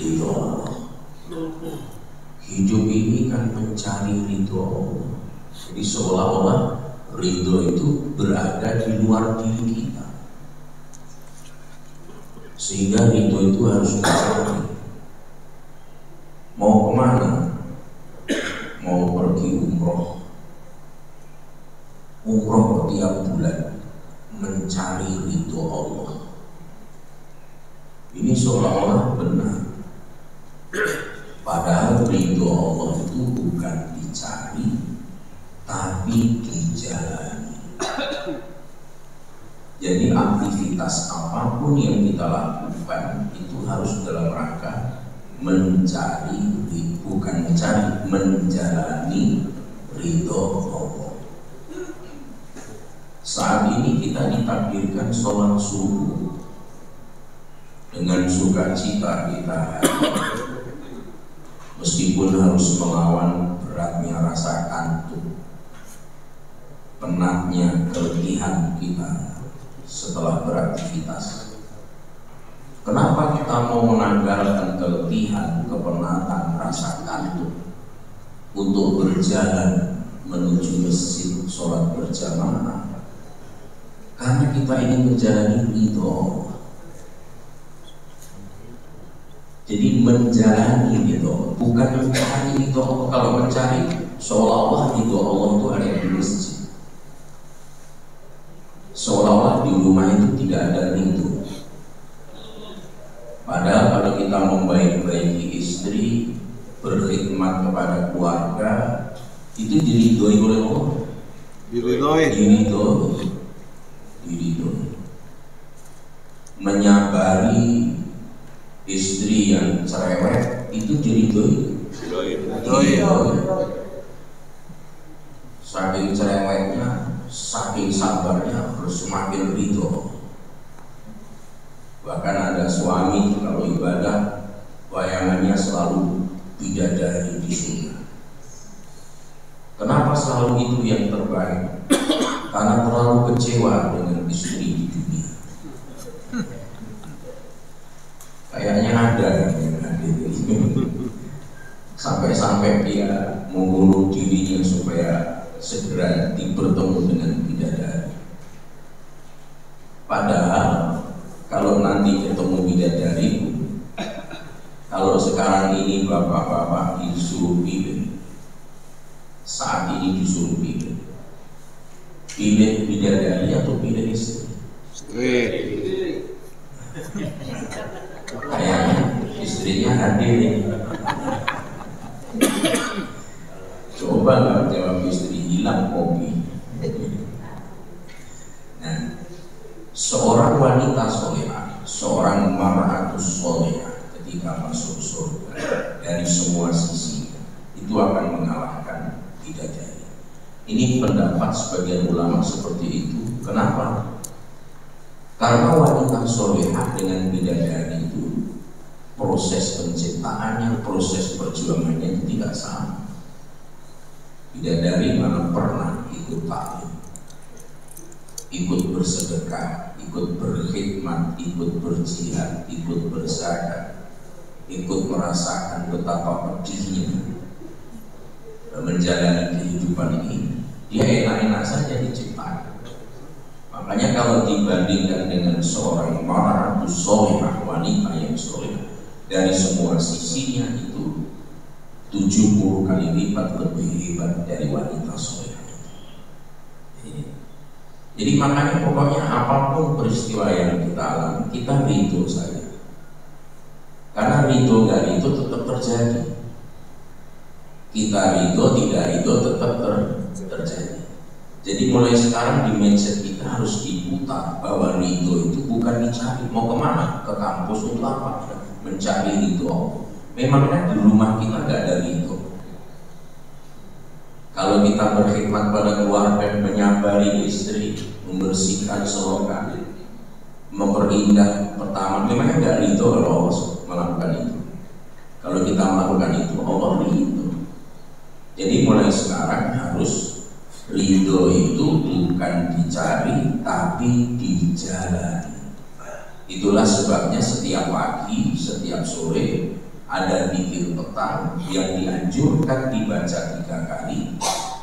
ridho Allah. Hidup ini kan mencari ridho Allah. Jadi seolah-olah ridho itu berada di luar diri kita, sehingga ridho itu harus dicari. Mau kemana? Mau pergi umroh tiap bulan, mencari ridho Allah. Ini seolah-olah benar, padahal ridho Allah itu bukan dicari, tapi dijalani. Jadi aktivitas apapun yang kita lakukan itu harus dalam rangka mencari, bukan mencari, menjalani ridho Allah. Saat ini kita ditakdirkan sholat subuh dengan sukacita kita, meskipun harus melawan beratnya rasa kantuk, penatnya keletihan kita setelah beraktivitas. Kenapa kita mau menanggalkan keletihan, kepenatan, rasa kantuk untuk berjalan menuju masjid sholat berjamaah? Karena kita ingin menjalani ridho Allah. Jadi menjalani ridho, bukan mencari ridho Allah. Kalau mencari, seolah-olah ridho Allah itu ada di masjid, seolah-olah di rumah itu tidak ada ridho. Padahal kalau kita membaik-baiki istri, berkhidmat kepada keluarga, itu diridhoi oleh Allah. Diridhoi. Menyabari istri yang cerewet itu diridhoi. Saking cerewetnya, saking sabarnya, harus semakin ridho. Bahkan ada suami kalau ibadah bayangannya selalu bidadari di surga. Kenapa selalu itu yang terbaik? Karena terlalu kecewa dengan istri di dunia. Kayaknya ada yang hadir ini. Sampai-sampai dia membunuh dirinya supaya segera bertemu dengan bidadari. Padahal kalau nanti ketemu bidadari, kalau sekarang ini bapak-bapak disuruh pilih, saat ini disuruh pilih bidadari atau pilih istri? Kayaknya istrinya hadir. Coba nggak jawab istri, hilang kopi. Nah, seorang wanita solehah, seorang mar'atus solehah ketika masuk surga dari semua sisi itu akan mengalahkan bidadari. Ini pendapat sebagian ulama seperti itu. Kenapa? Karena wanita solehah dengan bidadari itu proses penciptaannya, proses perjuangannya itu tidak sama. Bidadari mana pernah ikut taklim, ikut bersedekah, ikut berkhidmat, ikut berjihad, ikut berzakat, ikut merasakan betapa pedihnya menjalani kehidupan ini. Dia enak-enak saja diciptakan. Makanya kalau dibandingkan dengan seorang mar'atus solehah, wanita yang solehah, dari semua sisinya itu 70 kali lipat lebih hebat dari wanita solehah. Jadi makanya pokoknya apapun peristiwa yang kita alami, kita ridho saja. Karena ridho gak ridho tetap terjadi. Kita ridho tidak ridho tetap terjadi. Jadi mulai sekarang di mindset kita harus diputar bahwa ridho itu bukan dicari. Mau kemana? Ke kampus untuk apa? Mencari ridho. Memangnya di rumah kita gak ada ridho? Kalau kita berkhidmat pada keluarga, menyabari istri, membersihkan selokan, memperindah pertama, memangnya gak ridho kalau Allah melakukan itu? Kalau kita melakukan itu, Allah ridho. Jadi mulai sekarang harus ridho itu bukan dicari tapi dijalani. Itulah sebabnya setiap pagi, setiap sore Ada zikir petang yang dianjurkan dibaca 3 kali.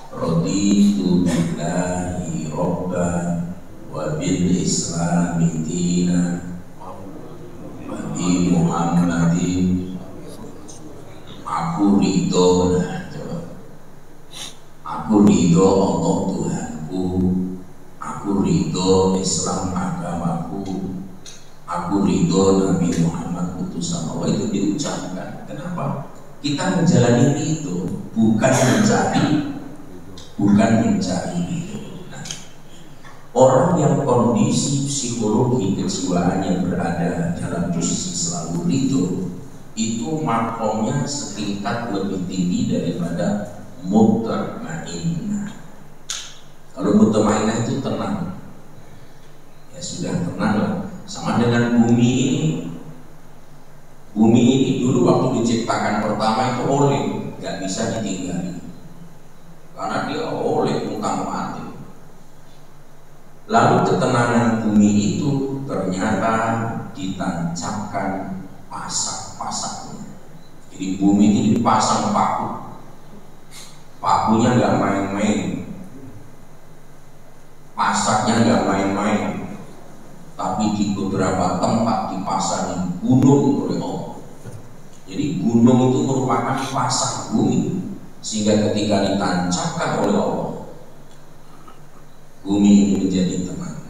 Raditu billahi robban wa bil islami dinan wa bi Muhammadin. Aku ridho, aku ridho Allah Tuhanku, aku ridho Islam agamaku, aku ridho Nabi Muhammad utusan Allah. Itu diucapkan. Kenapa? Kita menjalani ridho, bukan mencari ridho. Nah, orang yang kondisi psikologi kejiwaannya berada dalam posisi selalu ridho, itu makomnya setingkat lebih tinggi daripada mutmainnah. Kalau mutmainnah itu tenang, ya sudah tenang lah. Sama dengan bumi ini. Bumi ini dulu waktu diciptakan pertama itu oleh, nggak bisa ditinggali, karena dia oleh utang mati. Lalu ketenangan bumi itu ternyata ditancapkan pasak-pasaknya. Jadi bumi ini dipasang paku, pakunya nggak main-main, pasaknya nggak main-main, tapi di beberapa tempat dipasangi gunung oleh Allah. Jadi gunung itu merupakan pasak bumi, sehingga ketika ditancapkan oleh Allah, bumi ini menjadi tenang.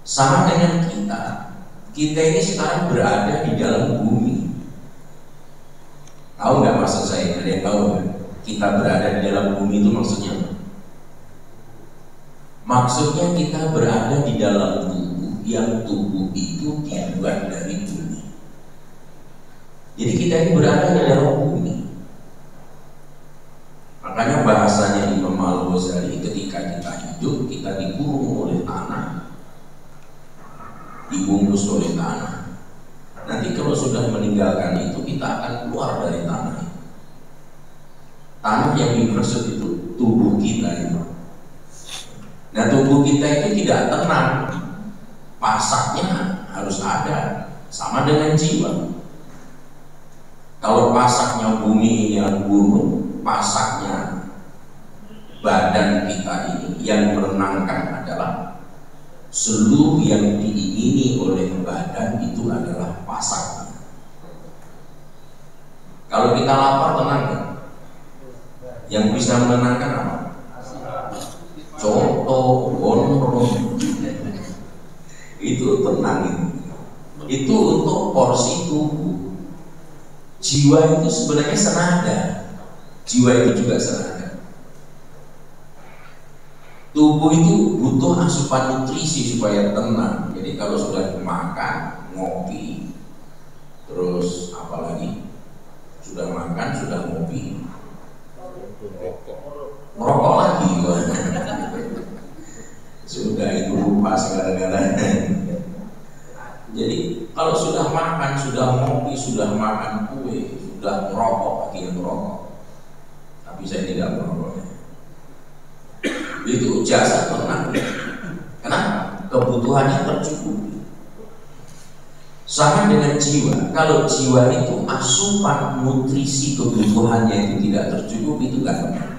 Sama dengan kita ini sekarang berada di dalam bumi. Tahu nggak maksud saya? Ada yang tahu nggak? Kita berada di dalam bumi itu maksudnya apa? Maksudnya kita berada di dalam tubuh, yang tubuh itu dibuat dari bumi. Jadi kita ini berada di dalam bumi. Makanya bahasanya Imam Al-Ghazali, ketika kita hidup, kita dikurung oleh tanah, dibungkus oleh tanah. Nanti kalau sudah meninggalkan itu, kita akan keluar dari tanah itu. Tanah yang dimaksud itu tubuh kita itu. Nah, tubuh kita itu tidak tenang, pasaknya harus ada, sama dengan jiwa. Kalau pasaknya bumi ini yang gunung, pasaknya badan kita ini yang menenangkan adalah seluruh yang diingini oleh badan itu adalah pasaknya. Kalau kita lapar, tenang kan? Yang bisa menenangkan apa? Contoh, gondrong, itu tenang. Itu untuk porsi tubuh. Jiwa itu sebenarnya senada. Jiwa itu juga senada. Tubuh itu butuh asupan nutrisi supaya tenang. Jadi kalau sudah makan, ngopi, terus apalagi sudah makan, sudah ngopi, merokok lagi. Sudah itu lupa segala-galanya. Jadi kalau sudah makan, sudah ngopi, sudah makan kue, sudah merokok, lagi yang merokok. Tapi saya tidak merokok. Itu jasa tenang. Kenapa? Kebutuhannya tercukupi. Sama dengan jiwa. Kalau jiwa itu asupan nutrisi kebutuhannya itu tidak tercukupi, itu nggak tenang.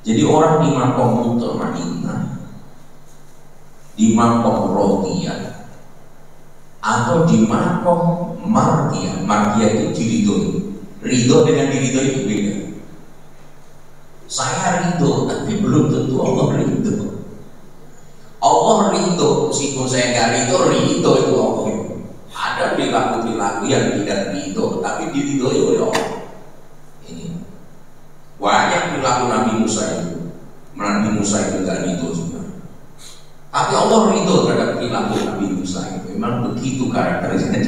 Jadi orang di makom mutmainnah, di makom rodiyah, atau di makom mardiyah. Mardiyah itu diridhoi. Ridho dengan diridhoi itu beda. Saya ridho, tapi belum tentu Allah ridho. Allah ridho, meskipun saya nggak ridho itu Allah. Ada perilaku-perilaku yang tidak ridho, tapi diridhoi oleh Allah. Ini banyak perilaku Nabi Musa itu. Nabi Musa itu nggak ridho juga. Tapi Allah ridho terhadap perilaku Nabi Musa itu. Memang begitu karakternya.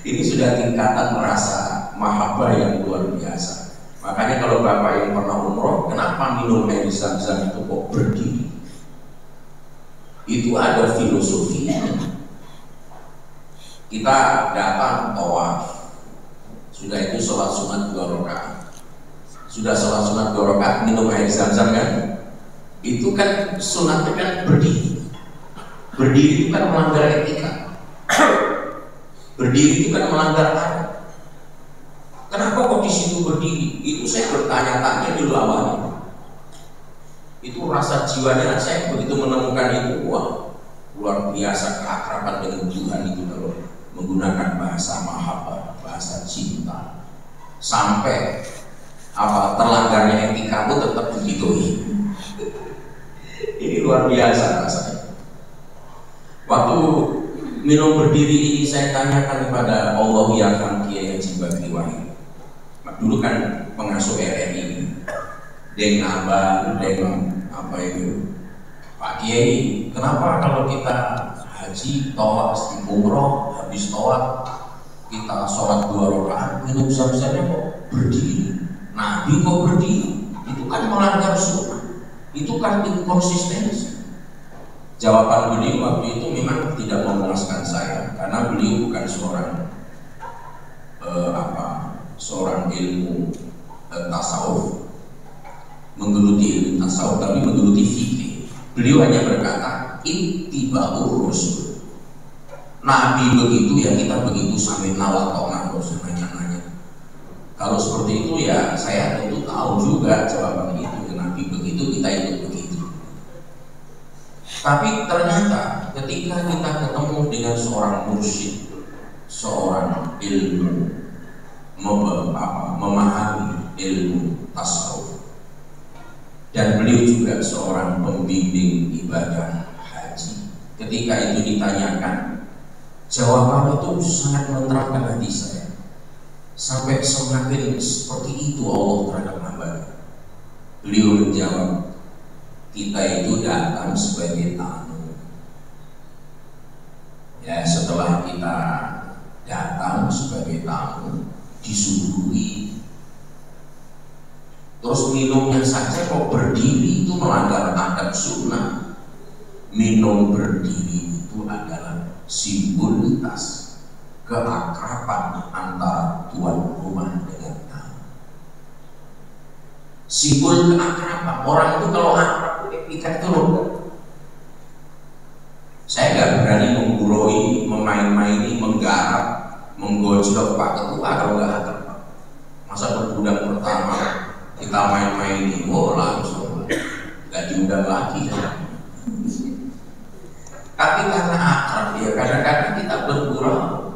Ini sudah tingkatan merasa mahabbah yang luar biasa. Makanya kalau Bapak yang pernah umroh, kenapa minum air zam-zam itu kok berdiri? Itu ada filosofinya. Kita datang tawaf, sudah itu sholat sunat 2 rakaat. Sudah sholat sunat 2 rakaat, minum air zam-zam kan? Itu kan sunatnya kan berdiri. Berdiri itu kan melanggar etika. Berdiri itu kan melanggar adat. Kenapa kok di situ berdiri? Itu saya bertanya-tanya di awalnya. Itu rasa jiwanya saya begitu menemukan itu, wah luar biasa keakraban dengan Tuhan itu kalau menggunakan bahasa mahabbah, bahasa cinta. Sampai apa terlanggarnya etika pun tetap begitu. Ini luar biasa rasanya. Waktu minum berdiri ini saya tanyakan kepada Allah yang Kiai Haji Bakri Wahid. Dulu kan pengasuh RRI, Deng Abang, Deng apa itu, Pak Kiai, kenapa kalau kita haji tawaf di umroh, habis tawaf kita sholat 2 rakaat minum zam-zamnya kok berdiri? Nabi kok berdiri? Itu kan melanggar sunnah, itu kan inkonsistensi. Jawaban beliau waktu itu memang tidak memuaskan saya, karena beliau bukan seorang ilmu tasawuf, menggeluti ilmu tasawuf, tapi menggeluti fikih. Beliau hanya berkata ittiba'ur rasul. Nabi begitu ya kita begitu, sampai nawatona, nanya-nanya. Kalau seperti itu ya saya tentu tahu juga jawaban itu. Nabi begitu kita ikut begitu. Tapi ternyata ketika kita ketemu dengan seorang mursyid, seorang ilmu memahami ilmu tasawuf, dan beliau juga seorang pembimbing ibadah haji, ketika itu ditanyakan, jawaban itu sangat menerangkan hati saya. Sampai semakin seperti itu Allah terhadap hamba. Beliau menjawab, kita itu datang sebagai tamu. Ya, setelah kita datang sebagai tamu, disuguhi, terus minumnya saja kok berdiri, itu melanggar adab sunnah. Minum berdiri itu adalah simbolitas keakraban antara tuan rumah dengan tamu. Simbol keakraban. Orang itu kalau akrab etika itu loh. Saya nggak berani menggurui, memain-maini, menggarap, menggojlok Pak Ketua kalau nggak akrab. Masa perbudak pertama kita main-maini, langsung nggak diundang lagi. Tapi karena akrab ya kadang-kadang kita bergurau.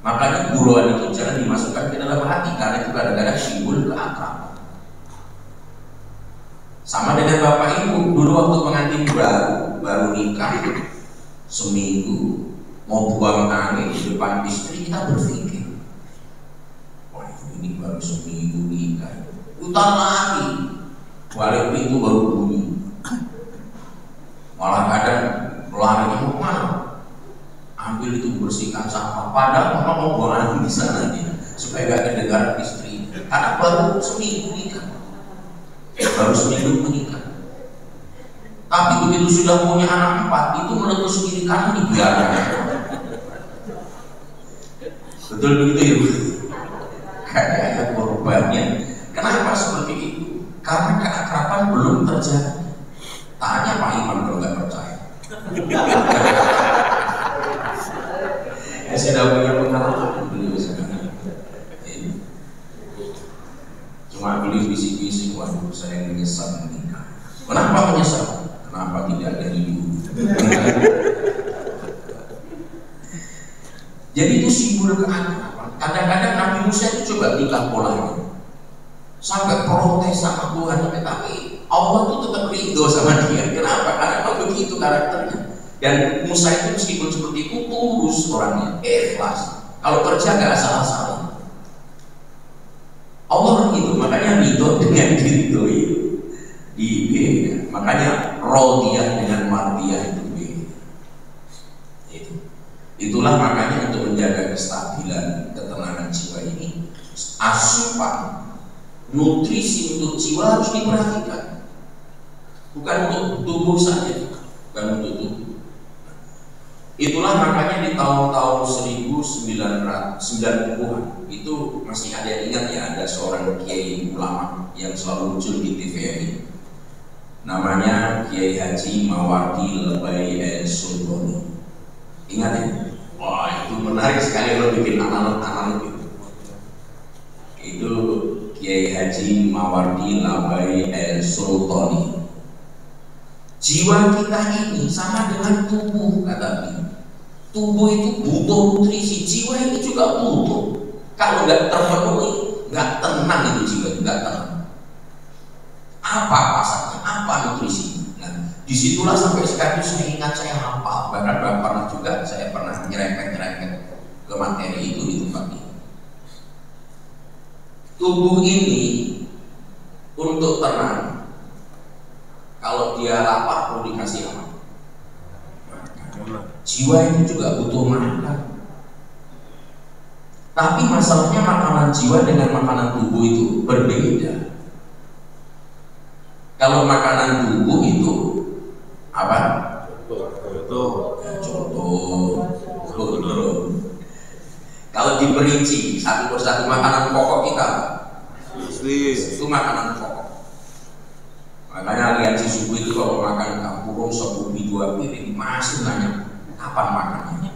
Makanya guruan itu jangan dimasukkan ke dalam hati, karena itu kadang-kadang simbol keakraban. Sama dengan bapak ibu, dulu waktu pengantin baru nikah, seminggu mau buang angin di depan istri, kita berpikir, wah ini baru seminggu nikah, utar lagi, balik pintu baru bunyi, malah kadang larinya mau kemana? Ambil itu bersihkan sampah, padahal mama mau buang angin di sana dia, supaya gak kedengaran istri, karena baru seminggu nikah, baru seminggu menikah. Tapi begitu sudah punya anak 4, itu meletus kiri kanan dibiarkan. Betul begitu ya? Kayak ada korbannya. Kenapa seperti itu? Karena keakraban belum terjadi. Tanya Pak Iman kalau nggak percaya. Saya sudah punya pengalaman beliau sekarang. Cuma beliau bisik-bisik, waduh saya menyesal menikah. Kenapa menyesal? Kenapa tidak dari dulu? Jadi itu simbol keakraban. Kadang-kadang Nabi Musa itu coba nikah polanya, sampai protes sama Tuhan, tapi Allah itu tetap ridho sama dia. Kenapa? Karena begitu karakternya. Dan Musa itu meskipun seperti itu tulus orangnya, ikhlas. Kalau kerja gak salah-salah. Allah itu makanya ridho dengan diridhoi di beda. Makanya rodiyah dengan mardiyah itu beda. Itulah makanya untuk menjaga kestabilan, ketenangan jiwa ini, asupan nutrisi untuk jiwa harus diperhatikan. Bukan untuk tubuh saja, bukan untuk tubuh. Itulah makanya di tahun-tahun 1990-an itu masih ada yang ingat ya, ada seorang kiai ulama yang selalu muncul di TVRI, namanya Kiai Haji Mawardi Lebai El Sultani. Ingat ya? Wah, itu menarik sekali lo bikin analog itu. Itu Kiai Haji Mawardi Labai El Sultani. Jiwa kita ini sama dengan tubuh, kata dia. Tubuh itu butuh nutrisi, jiwa ini juga butuh. Kalau nggak terpenuhi, nggak tenang itu jiwa, nggak tenang. Apa pasarnya? Apa nutrisinya? Nah, disitulah sampai sekarang saya ingat, saya hafal. Bahkan pernah juga saya pernah nyerempet ke materi itu di tempat ini. Tubuh ini untuk tenang, kalau dia lapar perlu dikasih apa? Jiwa itu juga butuh makan. Tapi masalahnya makanan jiwa dengan makanan tubuh itu berbeda. Kalau makanan tubuh itu apa? Contoh. Kalau diperinci satu persatu makanan pokok kita, itu makanan pokok. Makanya lihat si suku itu kalau makan kampurung sebubi 2 piring masih nanya kapan makannya.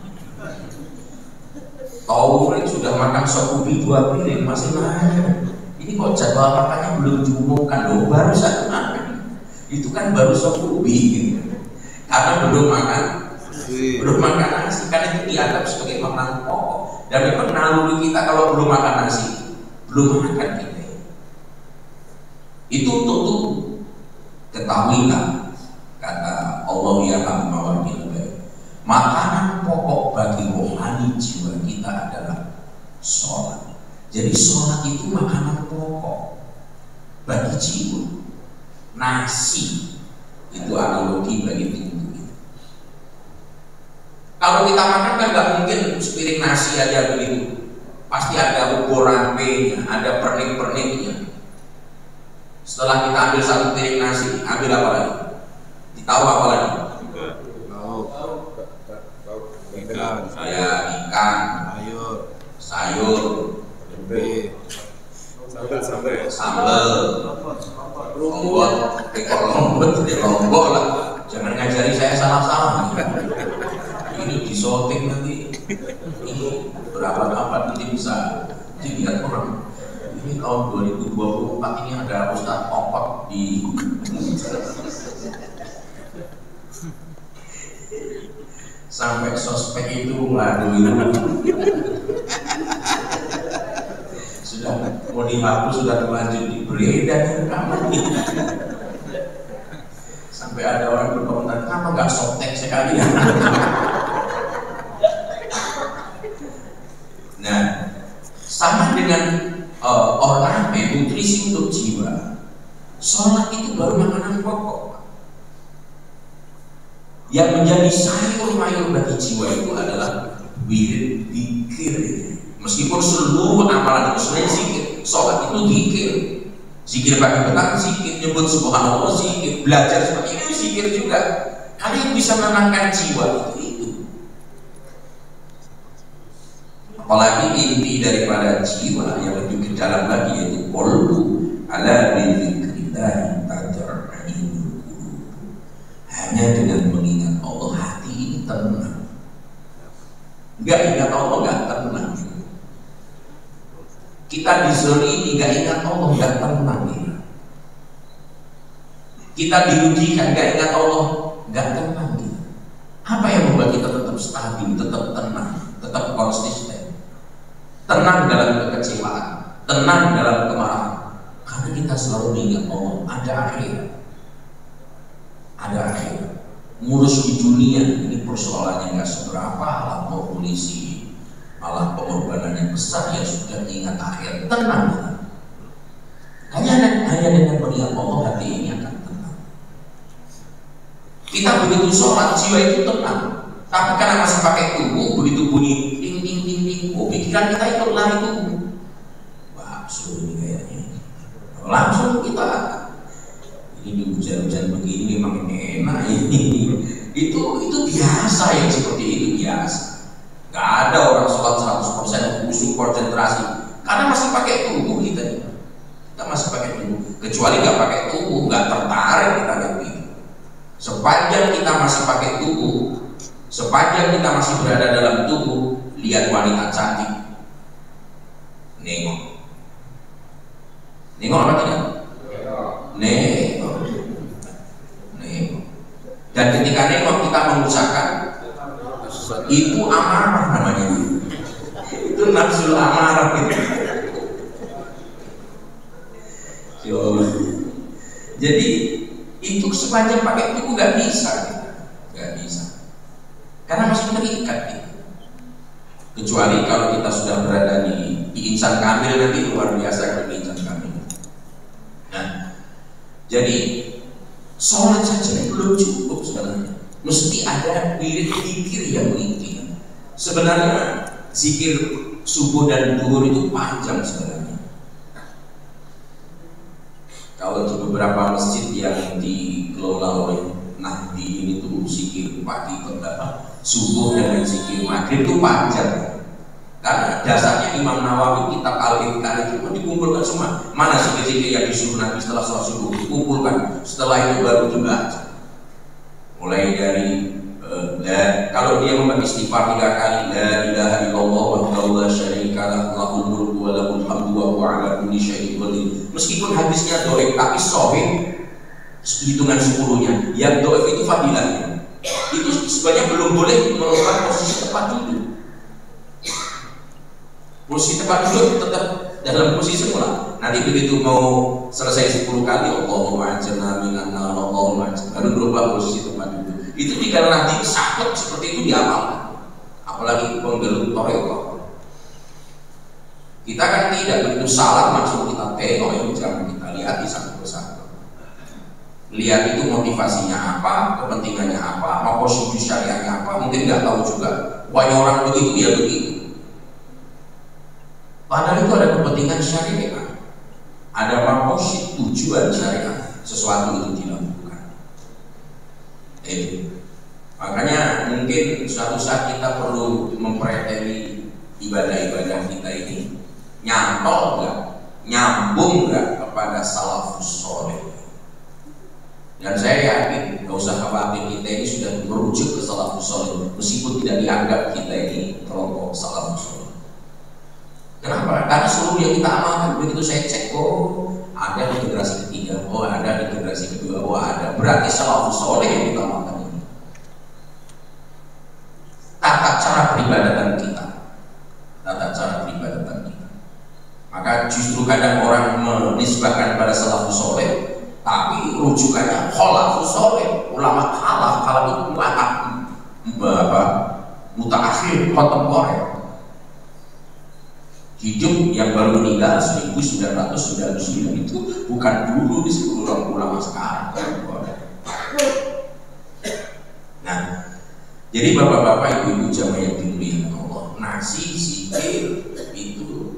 Taufik sudah makan sebubi 2 piring masih nanya, ini kok jadwal makannya belum diumumkan loh, baru 1 makan. Itu kan baru sebubi gitu. Karena belum makan nasi, karena itu dianggap sebagai makanan pokok. Dan memang naluri kita kalau belum makan nasi, belum makan kita. Itu untuk tubuh. Ketahuilah, kata Allah ya Mawardi, makanan pokok bagi rohani jiwa kita adalah sholat. Jadi sholat itu makanan pokok bagi jiwa. Nasi itu analogi bagi tubuh. Kalau kita makan kan nggak mungkin sepiring nasi aja begitu. Pasti ada ukuran P-nya, ada pernik-perniknya. Setelah kita ambil 1 piring nasi, ambil apa lagi? Tahu apa lagi? Ikan, sayur, sambal, lombok lah. Jangan ngajari saya salah-salah. Ini disoting nanti. Ini berapa nanti bisa dilihat orang. Ini tahun 2024 ini ada Ustadz Okot di sampai sospek itu waduh itu sudah mau dihapus, sudah terlanjur beredar rekaman ini. Sampai ada orang berkomentar, kenapa nggak softtek sekali? Nah, sama dengan ornamen, nutrisi untuk jiwa. Sholat itu baru makanan pokok. Yang menjadi sayur mayur bagi jiwa itu adalah wirid, zikir. Meskipun seluruh amalan itu sebenarnya zikir, sholat itu zikir. Zikir pagi petang zikir, nyebut subhanallah zikir, belajar seperti itu zikir juga. Karena yang bisa menenangkan jiwa itu. Apalagi inti daripada jiwa yang lebih ke dalam lagi, yaitu qalbu ala dzikrillah tajra'inul qulub. Hanya dengan mengingat Allah hati ini tenang. Enggak ingat Allah enggak tenang. Kita dizalimi enggak ingat Allah enggak tenang. Kita dirugikan enggak ingat Allah enggak tenang. Apa yang membuat kita tetap stabil, tetap tenang, tetap konsisten? Tenang dalam kekecewaan, tenang dalam kemarahan, karena kita selalu ingat Allah ada akhirat. Ada akhirat. Ngurus di dunia ini persoalannya nggak seberapa, lah mau polisi, malah pengorbanannya besar, ya sudah ingat akhirat, tenang. Hanya dengan mengingat Allah hati ini akan tenang. Kita begitu sholat jiwa itu tenang, tapi karena masih pakai tubuh, begitu bunyi pikiran kita ikut lari tubuh. Wah, sulit kayaknya. Langsung kita ini hujan-hujan begini memang enak ini. Itu biasa yang seperti itu biasa. Gak ada orang sholat 100% khusyuk konsentrasi karena masih pakai tubuh kita. Kita masih pakai tubuh. Kecuali gak pakai tubuh, gak tertarik kita gitu. Sepanjang kita masih pakai tubuh, Sepanjang kita masih berada dalam tubuh, lihat wanita cantik, nengok. Nengok apa tidak? Nengok. Nengok. Dan ketika nengok kita mengucapkan, itu amarah namanya. Itu nafsu amarah gitu. Jadi itu sepanjang pakai tubuh nggak bisa, nggak bisa. Karena masih terikat gitu. Kecuali kalau kita sudah berada di insan kamil, nanti luar biasa di insan kamil. Nah, jadi sholat saja belum cukup sebenarnya. Mesti ada zikir yang mengiringi. Sebenarnya zikir subuh dan duhur itu panjang sebenarnya. Kalau di beberapa masjid yang dikelola oleh Nahdi itu zikir pagi terdapat subuh dengan zikir maghrib itu panjang. Karena dasarnya Imam Nawawi kitab Al-Iqan itu dikumpulkan semua. Mana zikir-zikir yang disuruh Nabi setelah sholat subuh dikumpulkan. Setelah itu baru dibaca. Mulai dari kalau dia membaca istighfar 3 kali, la ilaha illallah wahdahu la syarika lah, lahul mulku wa lahul hamdu wa huwa ala kulli syai'in qadir. Meskipun hadisnya dhaif tapi sahih hitungan 10-nya. Yang dhaif itu fadilahnya. Itu sebenarnya belum boleh melakukan posisi tepat duduk. Posisi tepat duduk tetap dalam posisi semula. Nanti begitu mau selesai 10 kali, Allahumma ajirna minan nar, Allahumma ajirna, lalu berubah posisi tempat duduk. Itu jika nanti sakit seperti itu diamalkan. Apalagi penggelut toreko. Kita kan tidak begitu salah langsung kita tengok, yang jangan kita lihat di satu persatu. Lihat itu motivasinya apa, kepentingannya apa, mau prosedur syariahnya apa, mungkin nggak tahu juga. Banyak orang begitu ya begitu. Padahal itu ada kepentingan syariah, ada maksud tujuan syariah, sesuatu itu dilakukan. Makanya mungkin suatu saat kita perlu mempreteli ibadah-ibadah kita ini nyantol nggak, nyambung nggak kepada salafus soleh. Dan saya yakin nggak usah khawatir, kita ini sudah merujuk ke salafus soleh, meskipun tidak dianggap kita ini kelompok salafus soleh. Kenapa? Karena seluruh yang kita amalkan, begitu saya cek, oh ada di generasi ketiga, oh ada di generasi kedua, oh ada, berarti salafus soleh yang kita amalkan ini. Tata cara peribadatan kita, tata cara peribadatan kita. Maka justru kadang orang menisbahkan pada salafus soleh, tapi rujukannya khalafus soleh, ulama khalaf itu mutaakhir, kontemporer. Hidup yang baru meninggal 1999 itu bukan dulu disebut ulama sekarang. Nah, jadi bapak-bapak, ibu-ibu jamaah yang dimuliakan Allah, nasi zikir itu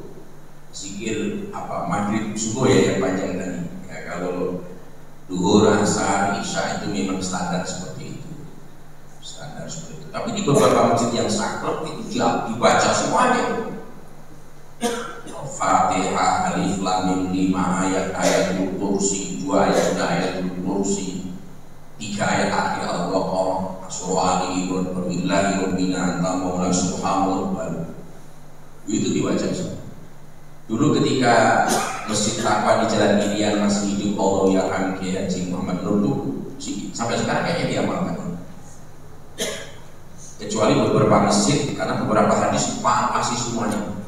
zikir apa maghrib subuh ya yang panjang tadi. Ya, kalau duhur, asar, isya itu memang standar seperti itu, standar seperti itu. Tapi di beberapa masjid yang saklek itu dibaca semuanya. Fatihah, Alif Lam Mim 5 ayat, ayatul kursi 2 ayat, ayatul kursi 3 ayat akhir Al-Baqarah, surah Ali-Imran, Billahi Rabbina anta maula subhanallah. Itu dibaca semua. Dulu ketika Masjid Taqwa di Jalan Irian masih hidup Allah ya Hamki Haji Muhammad Nur tuh sampai sekarang kayaknya diamalkan. Kecuali beberapa masjid, karena beberapa hadis masih semuanya.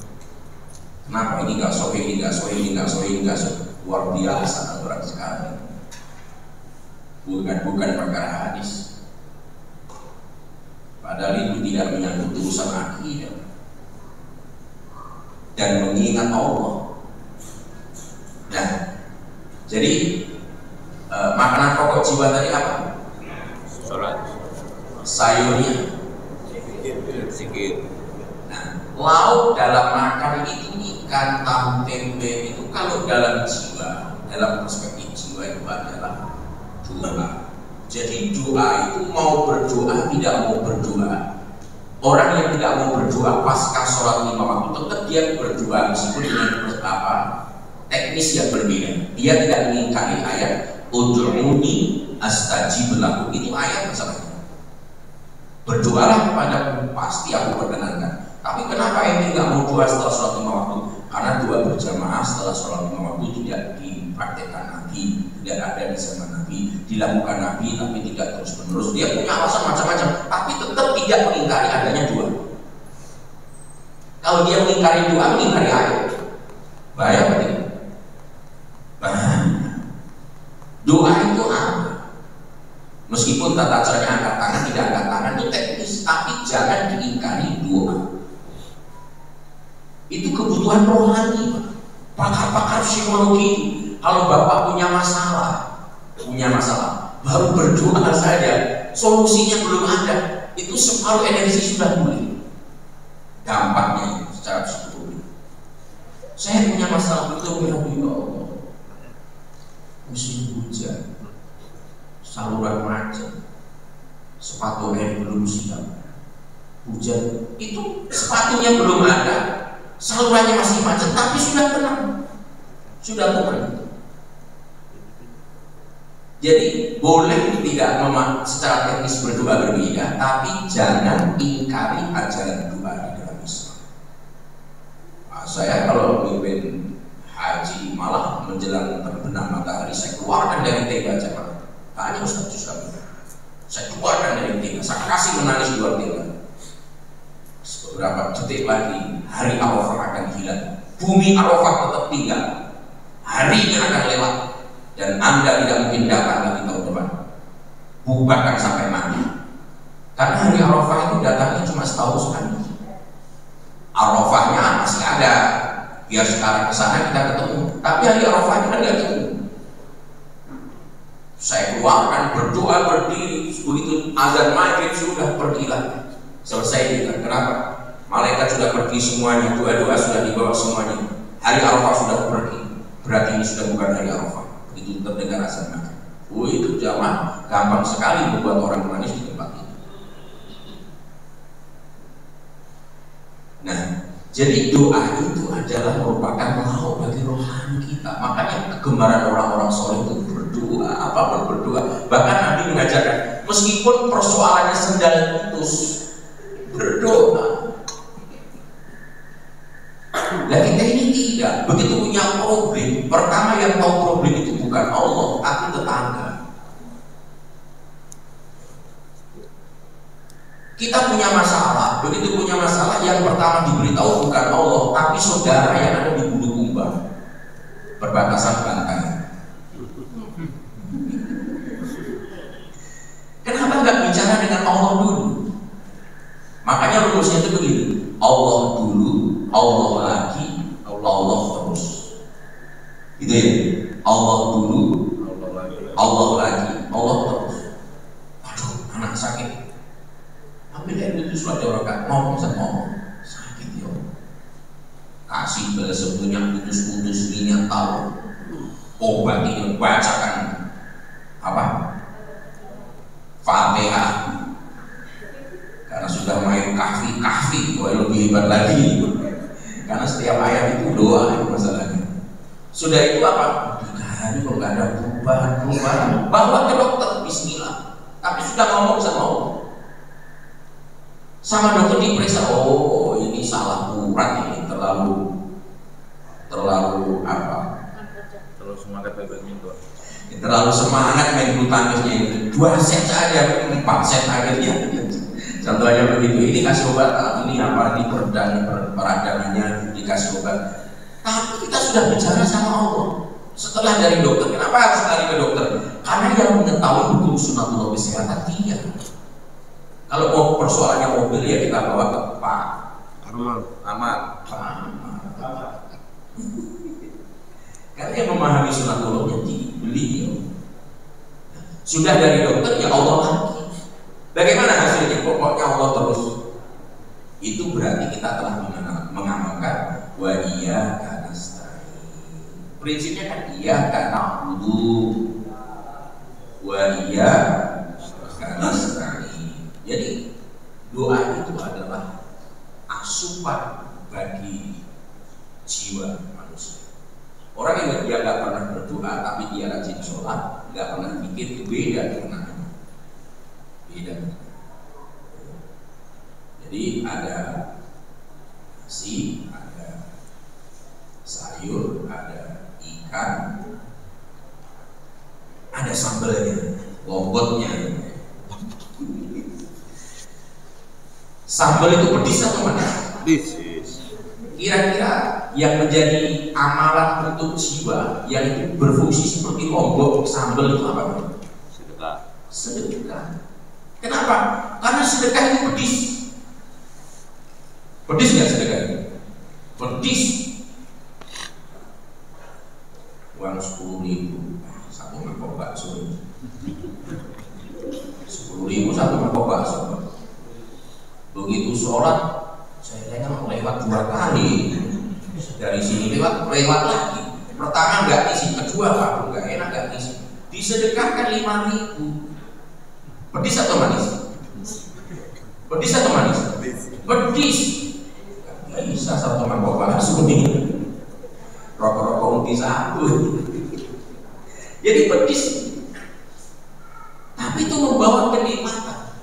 Kenapa ini nggak sahih, ini nggak sahih, ini nggak sahih, ini nggak sahih? Luar biasa orang sekarang. Bukan perkara hadis. Padahal itu tidak menyangkut urusan akidah dan mengingat Allah. Nah, jadi makanan pokok jiwa tadi apa? Sholat. Sayurnya zikir. Nah, lauk dalam makan itu ikan, tahu, tempe itu kalau dalam jiwa, dalam perspektif jiwa itu adalah doa. Jadi doa itu mau berdoa, tidak mau berdoa. Orang yang tidak mau berdoa pasca sholat 5 waktu tetap dia berdoa meskipun dengan apa teknis yang berbeda. Dia tidak mengingkari ayat ud'uni astajib lakum, itu ayat masalahnya. Berdoalah kepadaku, pasti aku perkenankan. Tapi kenapa ini nggak mau doa setelah sholat 5 waktu? Karena doa berjamaah setelah sholat 5 waktu tidak dipraktekkan Nabi, tidak ada di zaman Nabi, dilakukan Nabi tapi tidak terus menerus. Dia punya alasan macam-macam, tapi tetap tidak mengingkari adanya doa. Kalau dia mengingkari doa, mengingkari ayat. Bahaya apa ini? Bahaya. Doa itu apa? Meskipun tata caranya angkat tangan, tidak angkat tangan itu teknis, tapi jangan diingkari doa. Itu kebutuhan rohani. Pakar-pakar psikologi itu, kalau bapak punya masalah, baru berdoa saja, solusinya belum ada, itu separuh energi sudah mulai. Dampaknya secara psikologi. Saya punya masalah betul, ya Allah. Musim hujan, saluran macet, sepatu air belum siap, hujan itu sepatunya belum ada, salurannya masih macet, tapi sudah tenang. Jadi boleh tidak secara teknis berdoa berbeda, tapi jangan ingkari ajaran doa di dalam Islam. Saya kalau mimpin haji malah menjelang terbenam matahari saya keluarkan dari tenda jamaah. Tanya Ustaz kami. Saya keluarkan dari tenda, saya kasih menangis di luar tenda. Beberapa detik lagi hari Arafah akan hilang. Bumi Arafah tetap tinggal. Harinya akan lewat dan Anda tidak mungkin datang lagi tahun depan. Bahkan sampai mati. Karena hari Arafah itu datangnya cuma setahun sekali. Arafahnya masih ada. Biar sekarang ke sana kita ketemu, tapi hari Arafah kan nggak ketemu. Saya keluarkan berdoa berdiri, begitu azan maghrib sudah pergilah, selesai kita. Kenapa? Malaikat sudah pergi semuanya, doa-doa sudah dibawa semuanya. Hari Arafah sudah pergi, berarti ini sudah bukan hari Arafah. Begitu terdengar azan maghrib, itu jamaah gampang sekali membuat orang menangis di tempat ini. Nah, jadi doa itu adalah merupakan lauk bagi rohani kita. Makanya kegemaran orang-orang soleh itu berdoa, apapun berdoa. Bahkan Nabi mengajarkan, meskipun persoalannya sendal putus, berdoa. Nah kita ini tidak. Begitu punya problem, pertama yang tahu problem itu bukan Allah, tapi tetangga. Kita punya masalah, begitu punya masalah yang pertama diberitahu bukan Allah, tapi saudara yang ada di Bulukumba, perbatasan Banten. Kenapa nggak bicara dengan Allah dulu? Makanya rumusnya itu begini: Allah dulu, Allah lagi, Allah terus. Gitu ya? Allah dulu, Allah lagi, Allah terus. Aduh, anak sakit. Ambil air itu suatu orang ngomong sama ngomong sakit ya, kasih bala sebelumnya putus-putus minyak tahu obat ini bacakan apa Fatihah karena sudah main kahfi wah lebih hebat lagi karena setiap ayat itu doa itu masalahnya. Sudah itu apa? Hari kok nggak ada perubahan bawa ke dokter bismillah, tapi sudah ngomong sama Allah. Sama dokter diperiksa, oh ini salah urat ini, terlalu apa? Terlalu semangat badminton. Terlalu semangat main bulu tangkisnya itu. 2 set saja, 4 set akhirnya. Contohnya begitu. Ini kasih obat, ini apa? Ini peradangannya dikasih obat. Tapi kita sudah bicara sama Allah. Setelah dari dokter, kenapa harus lari ke dokter? Karena yang mengetahui hukum sunatullah kesehatan dia. Kalau mau persoalannya mobil ya kita bawa ke Pak Ahmad. Karena yang memahami sunatullahnya beliau. Sudah dari dokter ya Allah lagi. Bagaimana hasilnya? Pokoknya Allah terus. Itu berarti kita telah mengamalkan wa iyyaka nasta'in. Prinsipnya kan iyyaka na'budu wa iyyaka nasta'in. Jadi doa itu adalah asupan bagi jiwa manusia. Orang yang dia nggak pernah berdoa tapi dia rajin sholat, nggak pernah pikir itu beda dengan beda. Jadi ada nasi, ada sayur, ada ikan, ada sambalnya, lomboknya. Sambal itu pedis atau manis? Pedis. Kira-kira yang menjadi amalan untuk jiwa yang itu berfungsi seperti lombok sambal itu apa? Sedekah. Sedekah. Kenapa? Karena sedekah itu pedis. Pedis nggak sedekah itu? Pedis. Uang 10.000 satu mangkok bakso. 10.000 satu mangkok bakso. Begitu sholat, saya tengok lewat 2 kali. Dari sini lewat lagi. Pertama nggak isi, kedua aku nggak enak nggak isi. Disedekahkan 5.000. Pedis atau manis? Pedis atau manis? Pedis. Nggak bisa satu mangkok bakso nih. Rokok-rokok unti satu. Jadi pedis. Tapi itu membawa kenikmatan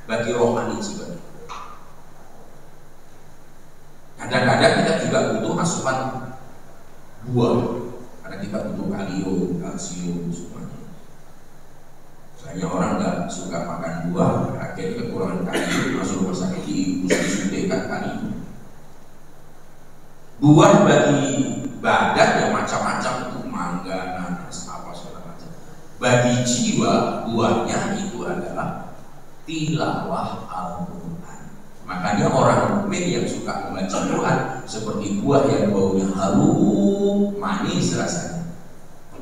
bagi rohani jiwa. Kadang-kadang kita juga butuh asupan buah, karena kita butuh kalium, kalsium, semuanya. Misalnya orang nggak suka makan buah, akhirnya kekurangan kalium, masuk rumah sakit disuntikan kalium. Buah bagi badan yang macam-macam itu mangga, nanas, apa segala macam. Bagi jiwa buahnya itu adalah tilawah Al-Quran. Makanya orang mukmin yang suka membaca Quran seperti buah yang baunya harum, manis rasanya.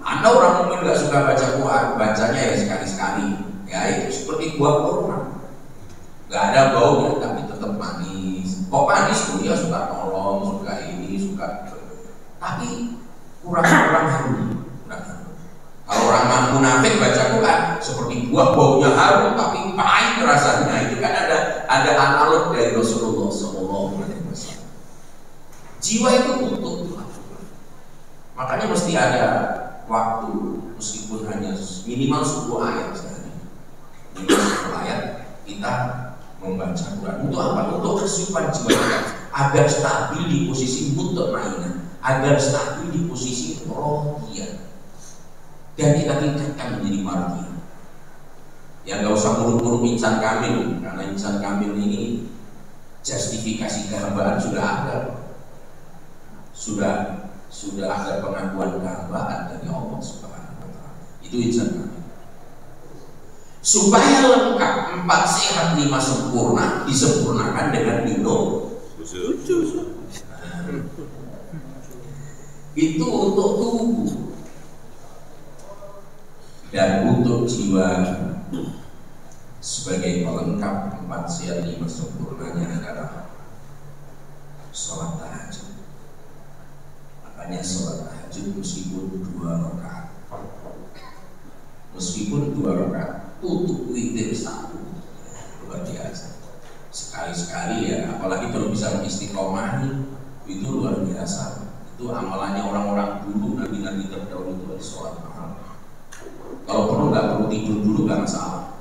Anda orang mukmin nggak suka baca Quran, bacanya ya sekali-sekali. Ya itu seperti buah kurma, nggak ada baunya tapi tetap manis. Kok manis tuh dia suka nolong, suka ini, suka. Tapi kurang harum. Kalau orang munafik baca Quran seperti buah baunya harum tapi pahit rasanya, itu kan ada analog dari Rasulullah SAW. Jiwa itu butuh Tuhan. Makanya mesti ada waktu, meskipun hanya minimal 10 ayat sehari. Minimal 10 ayat kita membaca Quran. Untuk apa? Untuk kesucian jiwa kita agar stabil di posisi mutmainnah, agar stabil di posisi rohiyah. Dan kita tingkatkan menjadi marjiyah. Ya nggak usah murung-murung insan kamil, karena insan kamil ini justifikasi kehambaan sudah ada, sudah ada pengakuan kehambaan dari Allah Subhanahu Wa Taala. Itu insan kamil. Supaya lengkap 4 sehat 5 sempurna, disempurnakan dengan minum susu. Itu untuk tubuh. Dan untuk jiwa sebagai pelengkap 4 sehat 5 sempurnanya adalah sholat tahajud. Makanya sholat tahajud meskipun 2 rakaat, tutup witir 1, luar biasa. Sekali-sekali ya, apalagi kalau bisa mengistiqomahi, itu luar biasa. Itu amalannya orang-orang dulu, nabi-nabi terdahulu itu sholat malam. Kalau perlu nggak perlu tidur dulu nggak masalah.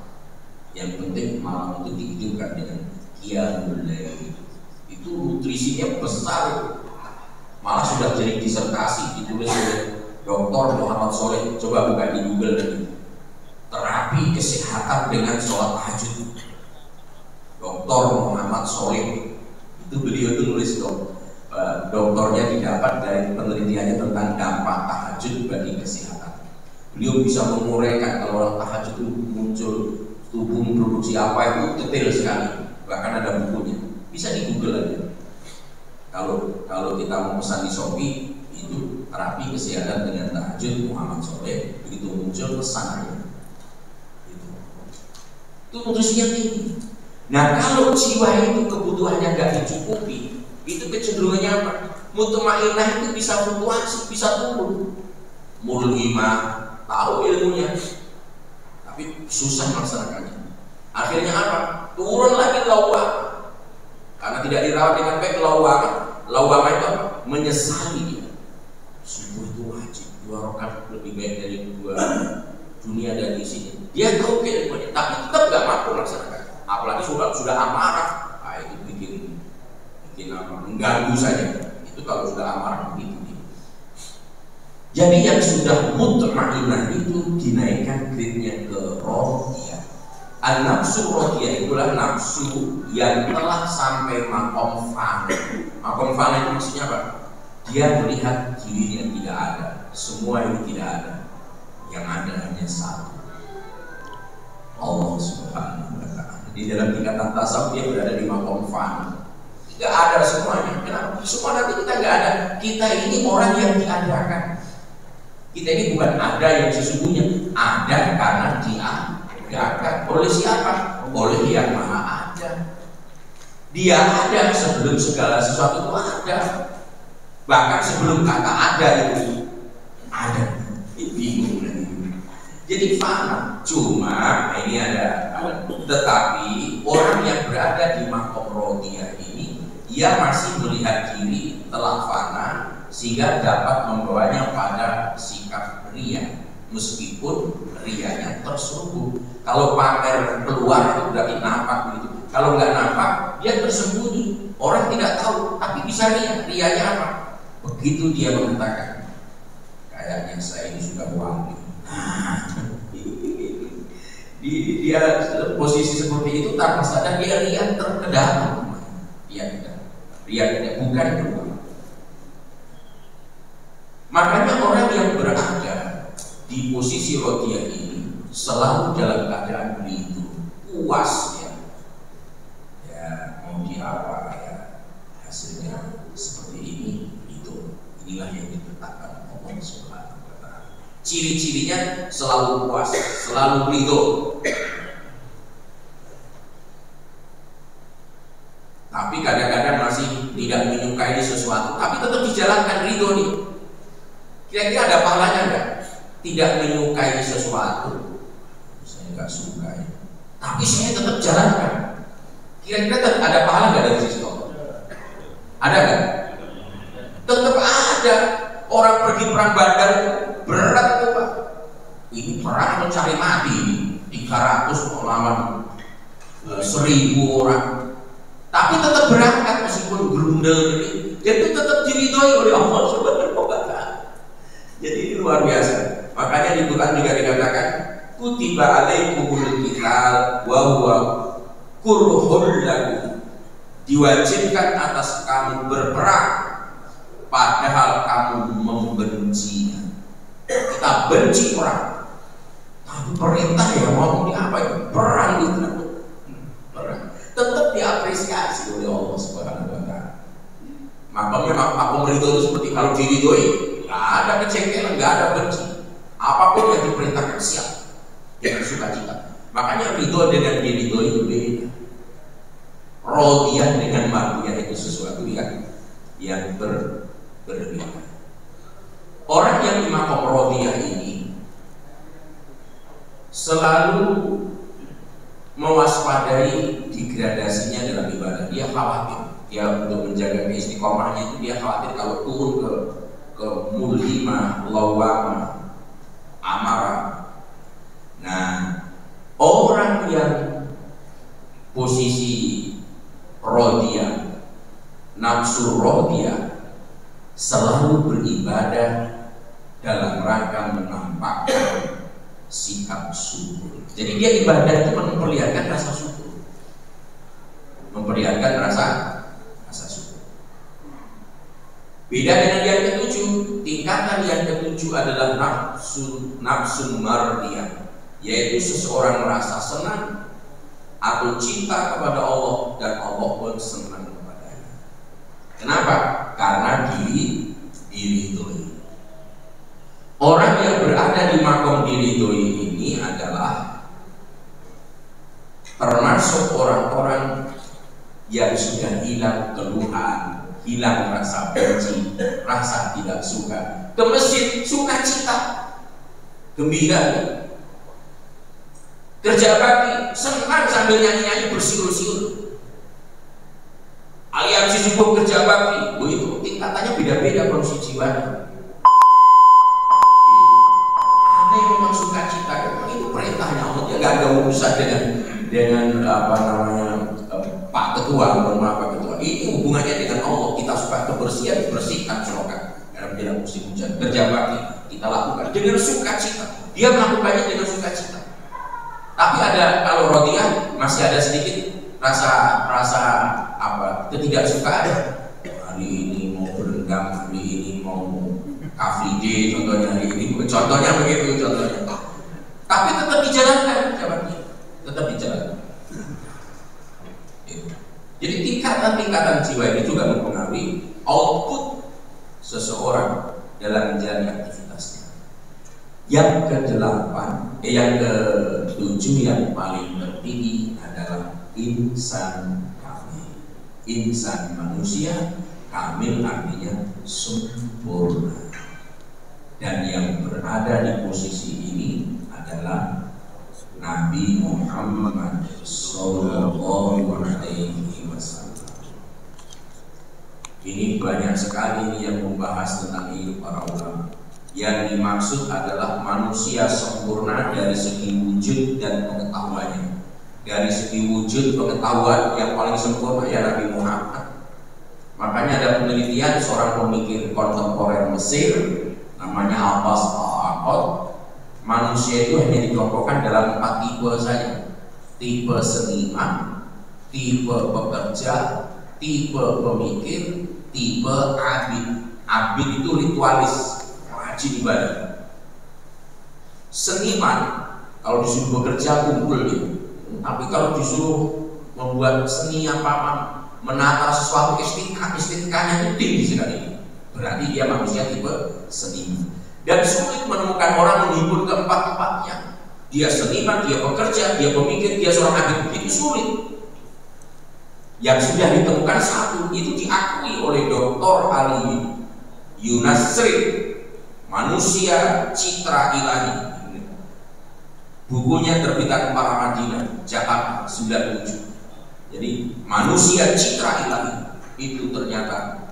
Yang penting malam itu dihidupkan dengan qiyamul lail. Itu nutrisinya besar. Malah sudah jadi disertasi ditulis oleh Dr. Muhammad Soleh. Coba buka di Google nanti. Terapi kesehatan dengan sholat tahajud. Dr. Muhammad Soleh. Itu beliau itu nulis doktornya didapat dari penelitiannya tentang dampak tahajud bagi kesehatan. Beliau bisa menguraikan kalau orang tahajud itu muncul tubuh memproduksi apa itu detail sekali, bahkan ada bukunya, bisa di Google aja. Kalau kita mau pesan di Shopee itu terapi kesehatan dengan tahajud Muhammad Soleh, begitu muncul pesanannya. Itu nutrisinya tinggi. Nah kalau jiwa itu kebutuhannya nggak dicukupi, itu kecenderungannya apa? Mutmainnah itu bisa fluktuasi, bisa turun. Mulhimah tahu ilmunya, tapi susah melaksanakannya. Akhirnya apa? Turun lagi lawamah, karena tidak dirawat dengan baik. Lawamah itu apa? Menyesali dia. Subuh itu wajib 2 rakaat lebih baik dari 2 dunia dan isinya. Dia tahu ilmunya, tapi tetap nggak mampu melaksanakan. Apalagi sudah amarah, nah itu mengganggu saja. Itu kalau sudah amarah begitu. Jadi yang sudah mutmainah itu dinaikkan grade-nya ke radiyah. An-nafsu radiyah itulah nafsu yang telah sampai makom fana. Makom fana itu maksudnya apa? Dia melihat dirinya tidak ada, semua ini tidak ada, yang ada hanya satu, Allah Subhanahu wa Ta'ala. Di dalam tingkatan tasawuf dia berada di makom fana. Tidak ada semuanya. Kenapa? Semua nanti kita nggak ada. Kita ini orang yang diadakan. Kita ini bukan ada yang sesungguhnya, ada karena diadakan. Oleh siapa? Oleh yang maha ada. Dia ada sebelum segala sesuatu itu ada. Bahkan sebelum kata ada itu ada. Bingung lagi. Jadi fana. Cuma ini ada. Tetapi orang yang berada di makom radiyah ini, ia masih melihat diri telah fana, sehingga dapat membawanya pada sikap ria, meskipun rianya terselubung. Kalau pamer keluar itu berarti nampak begitu. Kalau nggak nampak, dia tersembunyi. Orang tidak tahu, tapi bisa ria. Rianya apa? Begitu dia mengatakan, kayaknya saya ini sudah wali. Dia posisi seperti itu tanpa sadar dia ria terkedam. Ria tidak bukan keluar. Makanya orang yang berada di posisi radiyah ini selalu dalam keadaan begitu puas ya mau di apa ya hasilnya seperti ini itu. Inilah yang ditetapkan Allah Subhanahu wa Ta'ala. Ciri-cirinya selalu puas, selalu ridho. Tapi kadang-kadang masih tidak menyukai sesuatu, tapi tetap dijalankan ridho nih. Kira-kira ada pahalanya enggak? Tidak menyukai sesuatu, saya nggak suka ya, tapi saya tetap jalankan. Kira-kira ada pahala nggak dari sisi Allah? Ada nggak? Tetap ada. Orang pergi perang Badar berat itu Pak. Ini perang mencari mati, 300 melawan 1000 orang. Tapi tetap berangkat meskipun gerundel ini, itu tetap diridhoi oleh Allah Subhanahu wa Ta'ala. Jadi ini luar biasa. Makanya di Quran juga dikatakan kutiba alaikumul qital wa huwa kurhul lakum. Diwajibkan atas kamu berperang padahal kamu membencinya. Kita benci perang. Tapi perintah ya mau diapain? Perang itu. Perang. Tetap diapresiasi oleh Allah Subhanahu wa Ta'ala. Makanya makom ridho itu seperti kalau diridhoi, nggak ada kecengkelan, nggak ada benci. Apapun yang diperintahkan siap dengan sukacita. Makanya ridho dengan diridhoi itu beda. Radiyah dengan mardiyah itu sesuatu yang berbeda. Orang yang di makom radiyah ini selalu mewaspadai degradasinya dalam ibadah. Dia khawatir, dia untuk menjaga istiqomahnya itu dia khawatir kalau turun ke mulhimah, lawamah, amarah. Nah, orang yang posisi radiyah, nafsu radiyah, selalu beribadah dalam rangka menampakkan sikap syukur. Jadi dia ibadah itu memperlihatkan rasa syukur, memperlihatkan rasa syukur. Beda dengan yang ketujuh. Tingkatan yang ketujuh adalah nafsu mardiyah, yaitu seseorang merasa senang atau cinta kepada Allah dan Allah pun senang kepadanya. Kenapa? Karena diridhoi. Orang yang berada di makom diridhoi ini adalah termasuk orang-orang yang sudah hilang keluhan, hilang rasa benci, rasa tidak suka. Ke masjid sukacita, gembira. Kerja bakti senang sambil nyanyi-nyanyi bersiul-siul. Aliansi subuh kerja bakti, itu tingkatannya beda-beda kondisi jiwanya. Ada yang memang sukacita, itu perintahnya Allah. Dia gak ada urusan dengan apa namanya Pak Ketua, mohon maaf Pak Ketua. Wah, ini hubungannya dengan Allah. Kita suka kebersihan, bersihkan selokan dalam jalan musim hujan. Kerja bakti kita lakukan dengan sukacita. Dia melakukannya dengan sukacita. Tapi ada, kalau Rodiyah masih ada sedikit rasa apa, ketidaksukaan. Hari ini mau berendam, hari ini mau kafide, contohnya hari ini, contohnya begitu contohnya. Tapi tetap dijalankan jawabannya, tetap dijalankan. Jadi tingkatan-tingkatan jiwa ini juga mempengaruhi output seseorang dalam menjalani aktivitasnya. Yang ke-7 yang paling tertinggi adalah insan kamil. Insan manusia kamil artinya sempurna. Dan yang berada di posisi ini adalah Nabi Muhammad Sallallahu Alaihi Wasallam. Ini banyak sekali yang membahas tentang hidup para ulama. Yang dimaksud adalah manusia sempurna dari segi wujud dan pengetahuannya. Dari segi wujud pengetahuan yang paling sempurna ya Nabi Muhammad. Makanya ada penelitian seorang pemikir kontemporer Mesir namanya Abbas Al-Aqad. Manusia itu hanya dikelompokkan dalam 4 tipe saja. Tipe seniman, tipe pekerja, tipe pemikir, tipe abid. Abid itu ritualis, rajin ibadah. Seniman kalau disuruh bekerja kumpul dia. Tapi kalau disuruh membuat seni apa, menata sesuatu estetikanya itu tinggi sekali. Berarti dia manusia tipe seniman. Dan sulit menemukan orang menghibur keempat-empatnya. Dia seniman, dia pekerja, dia pemikir, dia seorang abid. Itu sulit. Yang sudah ditemukan satu itu diakui oleh Dr. Ali Yunasri, Manusia Citra Ilahi. Bukunya terbitan Paramadina, Jakarta 97. Jadi Manusia Citra Ilahi itu ternyata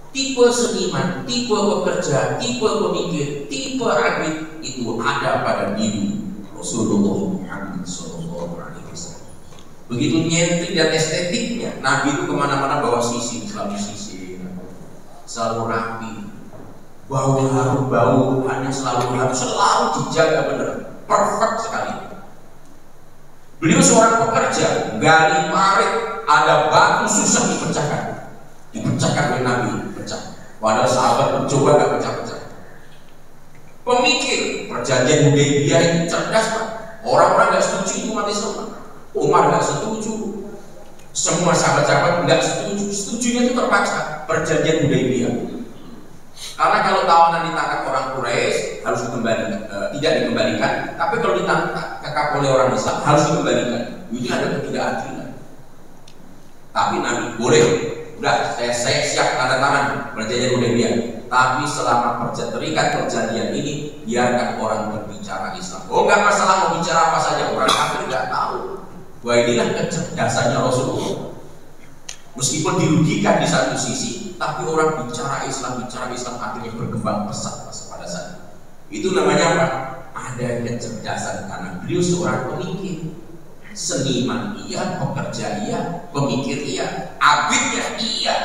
tipe seniman, tipe pekerja, tipe pemikir, tipe abid itu ada pada diri Rasulullah Muhammad SAW. Begitu nyentrik dan estetiknya, Nabi itu kemana-mana bawa sisir, selalu rapi, bau hanya selalu dijaga benar, perfect sekali. Beliau seorang pekerja, gali parit, ada batu susah dipecahkan oleh Nabi. Padahal sahabat mencoba gak pecah-pecah. Pemikir, perjanjian Hudaybiyah ini cerdas Pak. Orang-orang gak setuju itu mati semua. Umar gak setuju, semua sahabat-sahabat gak setuju. Setujunya itu terpaksa. Perjanjian Hudaybiyah. Karena kalau tawanan ditangkap orang Quraisy harus tidak dikembalikan. Tapi kalau ditangkap oleh orang Islam harus dikembalikan. Ini ada ketidakadilan. Tapi Nabi boleh. Udah, saya siap tanda tangan perjanjian Hudaybiyah. Tapi selama terikat perjanjian ini, biarkan orang berbicara Islam. Oh, nggak masalah mau bicara apa saja, orang kafir nggak tahu. Wah, inilah kecerdasannya Rasulullah. Meskipun dirugikan di satu sisi, tapi orang bicara Islam akhirnya berkembang pesat pada saat itu. Namanya apa? Ada kecerdasan karena beliau seorang pemikir. Seniman iya, pekerja iya, pemikir iya, abidnya iya.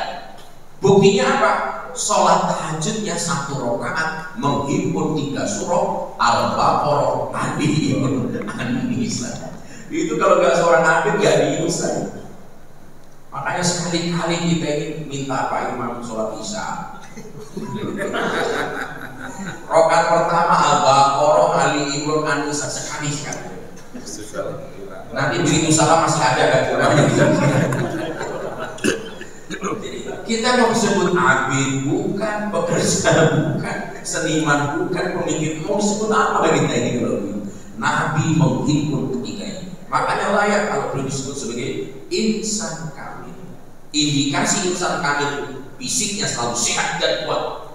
Buktinya apa? Sholat tahajudnya 1 rakaat menghimpun 3 surah Al-Baqarah, Ali Imran, An-Nisa. Itu kalau nggak seorang abid nggak diusai. Makanya sekali-kali kita ingin minta Pak Imam sholat Isya. Rakaat pertama Al-Baqarah, Ali Imran, An-Nisa sekali-sekali. Nanti begitu salah masih ada kan kurangnya. Kita mau disebut abid bukan, pekerja bukan, seniman bukan, pemikir mau disebut apa lagi kita ini kalau Nabi menghimpun ketiga ini. Makanya layak kalau beliau disebut sebagai insan kamil. Indikasi insan kamil fisiknya selalu sehat dan kuat.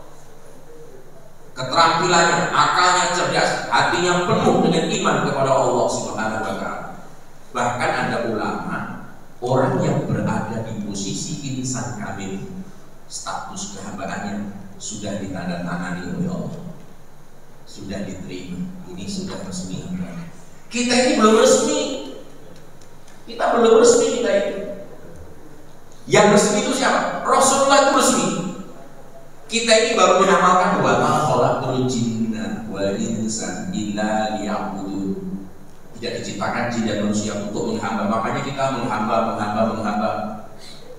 Keterampilannya, akalnya cerdas, hatinya penuh dengan iman kepada Allah Subhanahu wa Ta'ala. Bahkan ada ulama, orang yang berada di posisi insan kamil, status kehambaannya sudah ditandatangani oleh Allah, sudah diterima. Ini sudah resmi. Kita ini belum resmi. Kita ini. Yang resmi itu siapa? Rasulullah itu resmi. Kita ini baru mengamalkan wa ma khalaqtul jinna wal insa illa liya'budun. Tidak diciptakan jin dan manusia untuk menghamba, makanya kita menghamba.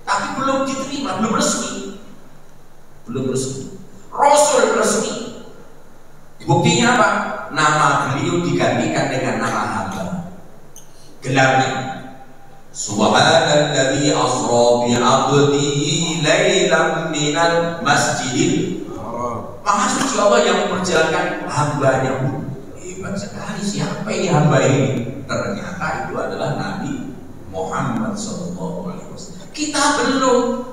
Tapi belum diterima, belum resmi. Rasul resmi. Buktinya apa? Nama beliau digantikan dengan nama hamba. Gelarnya Subhanalladzi asra bi 'abdihi lailan minal masjidil haram. Maha suci Allah yang memperjalankan hambanya. Hebat sekali, siapa ini hamba ini? Ternyata itu adalah Nabi Muhammad SAW. Kita belum.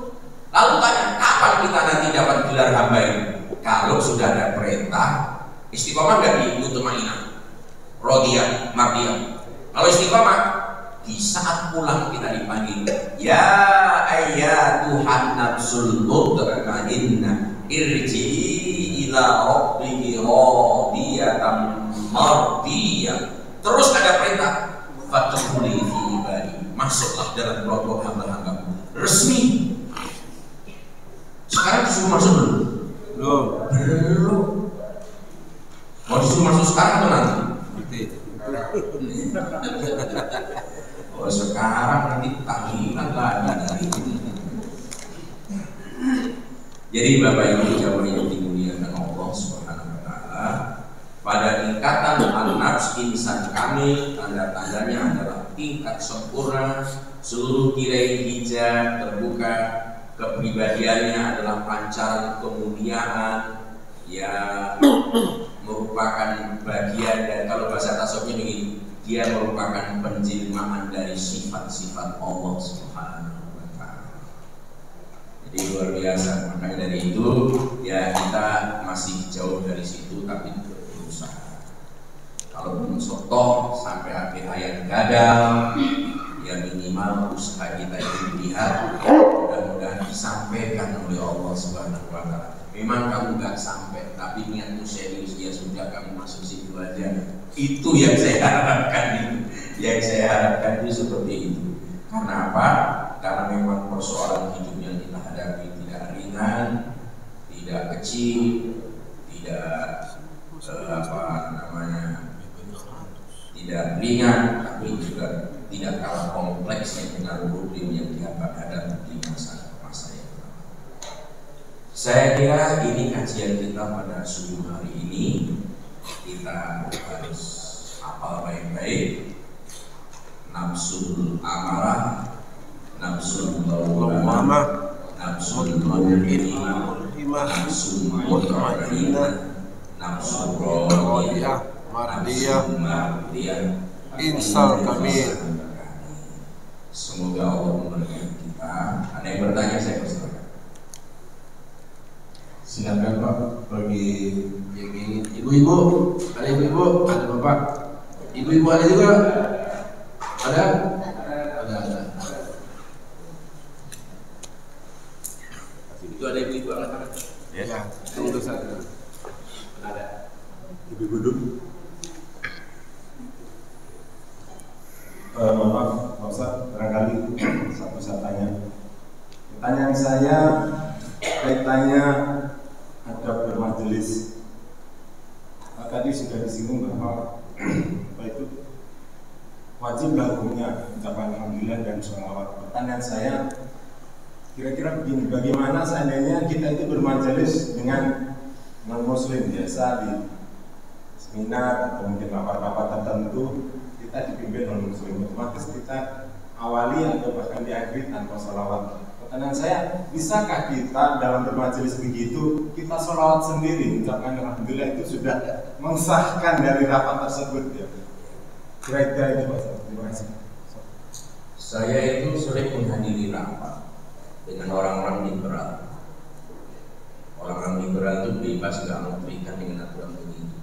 Lalu tanya, kapan kita nanti dapat gelar hamba ini? Kalau sudah ada perintah, istiqomah nggak di mutmainah, rodiyah, mardiyah. Kalau istiqomah, di saat pulang kita dipanggil, ya ayyatuhan nafsul mutmainnah irji'i ila rabbiki radiyatan mardiyah. Terus ada perintah, fadkhuli fi ibadi, masuklah dalam kelompok hamba-hamba resmi. Sekarang disuruh masuk belum? Mau disuruh masuk sekarang atau nanti? Oh, sekarang nanti tahlilan lagi. Jadi Bapak Ibu jamaah yang dimuliakan Allah Subhanahu wa taala, pada tingkatan an-nafs insan kamil, tanda-tandanya adalah tingkat sempurna, seluruh tirai hijab terbuka, kepribadiannya adalah pancaran kemuliaan yang merupakan bagian dari, kalau bahasa tasawufnya begini, dia merupakan penjelmaan dari sifat-sifat Allah Subhanahu wa taala. Jadi luar biasa. Makanya dari itu ya kita masih jauh dari situ, tapi berusaha. Kalau mensotoh sampai akhir hayat gagal, ya minimal usaha kita itu dilihat, mudah-mudahan disampaikan oleh Allah Subhanahu wa taala. Memang kamu nggak sampai, tapi niatmu serius, ya sudah kamu masuk situ aja. Itu yang saya harapkan. Yang saya harapkan itu seperti itu. Karena apa? Karena memang persoalan hidup yang kita hadapi tidak ringan, tidak kecil, tidak tidak ringan, tapi juga tidak kalah kompleksnya dengan problem yang dihadapi di masa yang lalu. Saya kira ini kajian kita pada subuh hari ini. Kita harus hafal baik-baik nafsul amarah, nafsul lawamah, nafsul mutmainnah, nafsul mutmainnah, nafsul radiyah, mardiyah, insal kamil. Semoga Allah memberkati kita. Ada yang bertanya, saya persilakan. Silakan Pak, bagi yang ingin. Ibu-ibu, ada ibu-ibu, ada bapak. Ibu-ibu ada juga? Ada? Ada. Itu ada ibu-ibu anak-anak. Ya, tunggu saja. Ada. Ibu-ibu dulu. Maaf, Pak Ustaz, barangkali satu saya tanya. Pertanyaan saya kaitannya adab bermajelis. Tadi sudah disinggung bahwa itu wajib hukumnya ucapan alhamdulillah dan sholawat. Pertanyaan saya kira-kira begini, bagaimana seandainya kita itu bermajelis dengan non-muslim biasa di seminar atau mungkin rapat-rapat tertentu, kita dipimpin non-muslim, otomatis kita awali atau bahkan diakhiri tanpa sholawat. Pertanyaan saya, bisakah kita dalam bermajelis begitu kita sholawat sendiri, ucapkan alhamdulillah, itu sudah mengesahkan dari rapat tersebut ya? Kira-kira itu Pak. Terima kasih. Saya itu sering menghadiri rapat dengan orang-orang liberal. Orang-orang liberal itu bebas, nggak mau terikat dengan aturan begitu.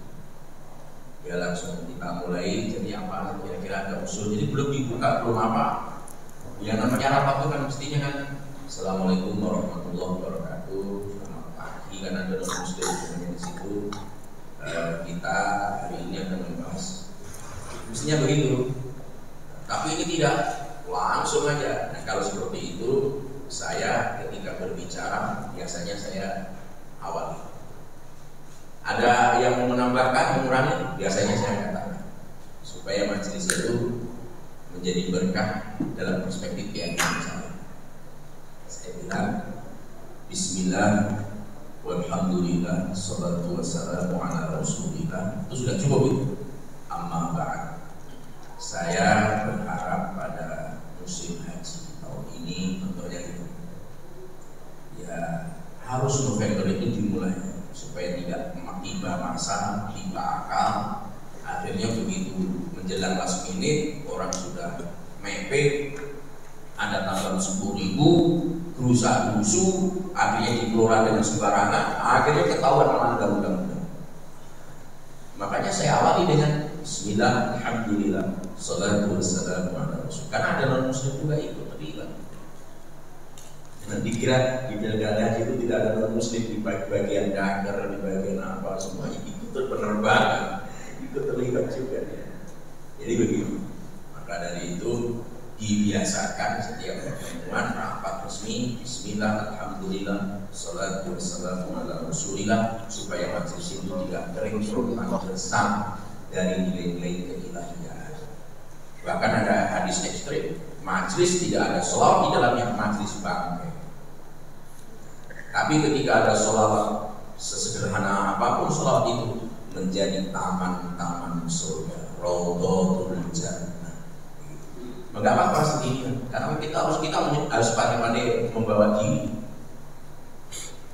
Ya langsung kita mulai, jadi apa kira-kira ada usul, jadi belum dibuka, belum apa. Yang namanya rapat itu kan mestinya kan Assalamualaikum warahmatullahi wabarakatuh, selamat pagi, kan ada muslim di situ. Kita hari ini akan membahas, mestinya begitu. Tapi ini tidak, langsung aja. Nah kalau seperti itu saya ketika berbicara biasanya saya awali. Ada yang mau menambahkan, mengurangi, biasanya saya katakan supaya majelis itu menjadi berkah dalam perspektif keyakinan saya. Saya bilang Bismillah walhamdulillah salatu wassalamu ala rasulillah, itu sudah cukup itu. Amma ba'd, saya berharap pada musim haji tahun ini tentunya itu ya harus November itu dimulai supaya tidak tiba masa, tiba akal, akhirnya begitu menjelang last minute orang sudah mepet, ada tanggal 10.000 gerusa-gerusu, akhirnya dikelola dengan sembarangan, akhirnya ketahuan melanggar undang-undang. Makanya saya awali dengan Bismillah, alhamdulillah, salatu wassalamu ala rasul. Karena ada non-muslim juga ikut terlibat. Nanti kira di pilkada itu tidak ada non-muslim di bagian dagar, di bagian apa, semuanya ikut penerbangan, ikut terlibat juga ya. Jadi begitu. Maka dari itu dibiasakan setiap pertemuan rapat resmi Bismillah, alhamdulillah, salatu wassalamu ala rasulillah, supaya majelis itu tidak tergersam dari nilai-nilai keilahian. Bahkan ada hadis ekstrim, majelis tidak ada sholawat di dalamnya, majelis bangkai. Tapi ketika ada sholawat, sesederhana apapun sholawat itu menjadi taman-taman surga, raudhatul jannah. Enggak apa-apa sedih, karena kita harus pandai-pandai membawa diri.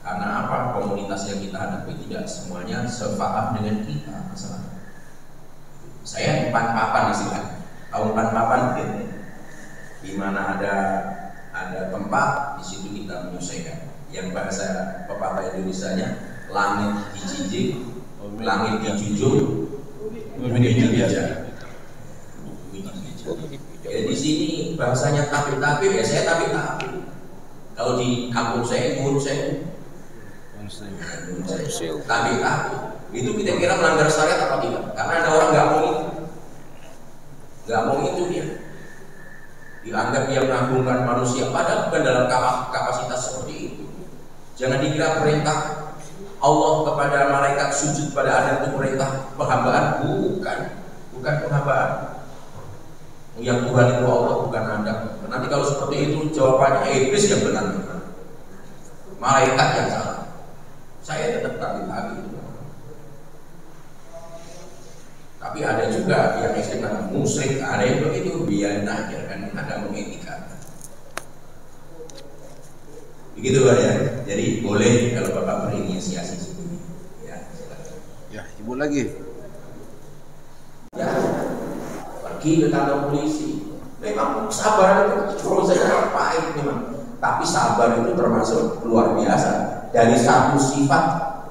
Karena apa? Komunitas yang kita hadapi tidak semuanya sepaham dengan kita masalahnya. Saya empat papan istilahnya, tahu empat papan gitu. Di mana ada tempat, di situ kita menyelesaikan. Yang bahasa pepatah Indonesianya, langit dijinjing, langit dijunjung, bumi dijajah. Ya, di sini bahasanya tapi ya saya tapi. Kalau di kampung saya, guru saya tapi itu kita kira melanggar syariat apa tidak? Karena ada orang nggak mau itu dia dianggap dia mengagungkan manusia, padahal bukan dalam kapasitas seperti itu. Jangan dikira perintah Allah kepada malaikat sujud pada Adam itu perintah penghambaan, bukan penghambaan. Yang Tuhan itu Allah, bukan Anda. Nanti kalau seperti itu jawabannya iblis yang benar, malaikat yang salah. Saya tetap tapi. Tapi ada juga yang istilah musyrik, ada yang begitu, biarin aja kan, ada mengetika. Begitu Pak ya. Jadi boleh kalau Bapak berinisiasi seperti ini. Ya, silakan. Ya, ibu lagi. Ya, pergi ke kantor polisi. Memang sabar itu prosesnya pahit memang. Tapi sabar itu termasuk luar biasa. Dari satu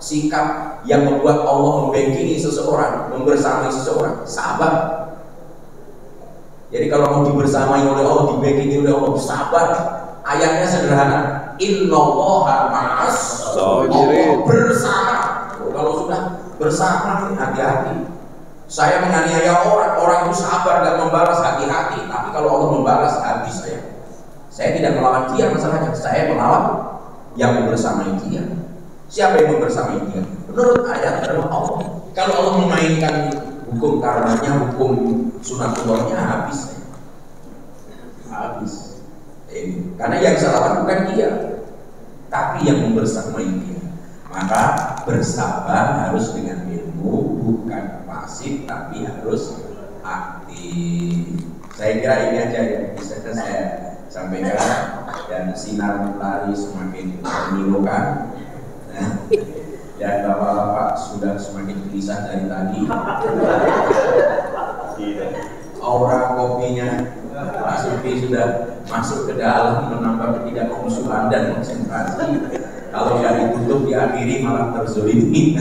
sikap yang membuat Allah membackingi seseorang, membersamai seseorang, sabar. Jadi kalau mau dibersamai oleh Allah, dibackingi oleh Allah, sabar. Ayatnya sederhana, innallaha ma'as sabirin. Bersama. Kalau sudah bersama, hati-hati. Saya menganiaya orang itu sabar dan membalas, hati-hati. Tapi kalau Allah membalas, habis saya. Saya tidak melawan dia masalahnya, saya melawan yang membersamai dia. Siapa yang membersamai dia? Menurut ayat adalah Allah. Kalau Allah memainkan hukum karenanya, hukum sunatullahnya, habis. Karena yang salah bukan dia, tapi yang membersamai dia. Maka bersabar harus dengan ilmu, bukan pasif, tapi harus aktif. Saya kira ini aja yang bisa saya sampaikan, dan sinar matahari semakin memilukan. Dan bapak-bapak sudah semakin gelisah dari tadi. Aura kopinya Pak Sufi sudah masuk ke dalam, menambah ketidakhusyuan dan konsentrasi. Kalau tidak ditutup diakhiri malah terzolimi.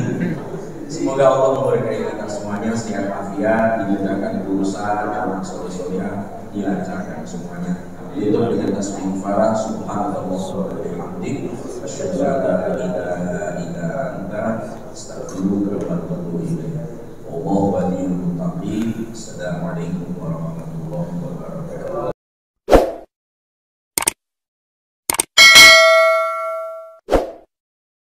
Semoga Allah memberkahi kita semuanya, sehat walafiat, dimudahkan urusan, anak soleh-solehah, dilancarkan semuanya. Itu dengan tasbih farah, subhanallah wa bihamdihi, asyhadu an la ilaha illa anta, astaghfiruka wa atubu ilaik. Wallahu waliyul muttaqin. Assalamualaikum warahmatullahi wabarakatuh.